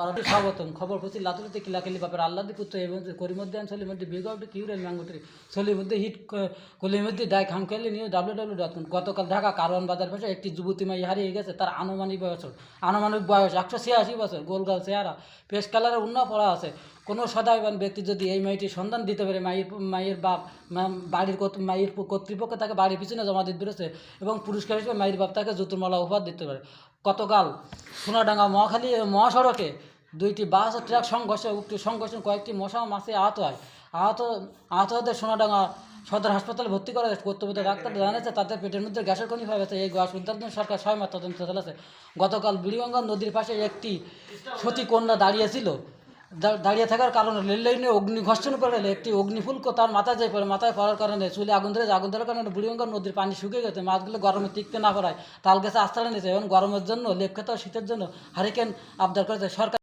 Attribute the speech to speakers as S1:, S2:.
S1: বারোটি স্বাগতম খবর পড়ছি লাতুলিতে কিলাকিলি বাপের আল্লাদি পুত্র এবং করিমুদ্দিন সলির মধ্যে বিগউটি কিউরেল ম্যাঙ্গুটি সলির মধ্যে হিট কলির মধ্যে দায় খামখেয়ালি নিয়ে www.com গতকাল ঢাকা কারওয়ান বাজার পাশে একটি যুবতী মেয়ে হারিয়ে গেছে। তার আনুমানিক বয়স 186 বছর, গোলগাল চেহারা, পেশ কালারের উন্না পড়া আছে। কোনো সদাইবান ব্যক্তি যদি এই মেয়েটির সন্ধান দিতে পারে, মায়ের বাপ মায়ের কর্তৃপক্ষ তাকে বাড়ির পিছনে জমা দিতে পেরেছে এবং পুরস্কার হিসেবে মায়ের বাপ তাকে জুতোর মালা উপহার দিতে পারে। গতকাল সোনাডাঙ্গা মহাসড়কে দুইটি বাস ও ট্রাক সংঘর্ষে কয়েকটি মশা মাছে আহত হয়। আহতদের সোনাডাঙ্গা সদর হাসপাতালে ভর্তি করা হয়েছে। কর্তব্যরত ডাক্তার জানিয়েছে তাদের পেটের মধ্যে গ্যাসের খনি হয়ে গেছে। এই গ্যাস উদ্ধার জন্য সরকার 6 মাস তদন্ত চালাচ্ছে। গতকাল বুড়িগঙ্গা নদীর পাশে একটি সতী কন্যা দাঁড়িয়ে থাকার কারণে রেল লাইনে অগ্নিঘর্ষণ করে একটি অগ্নিফুলক তার মাথায় পড়ার কারণে চুলে আগুন ধরার কারণে বুড়িগঙ্গা নদীর পানি শুকিয়ে গেছে। মাছগুলো গরমে টিকতে না পারায় তাল গাছে আশ্রয় নিয়েছে এবং গরমের জন্য লেপ খেতে শীতের জন্য হারিকেন আবদার করেছে। সরকার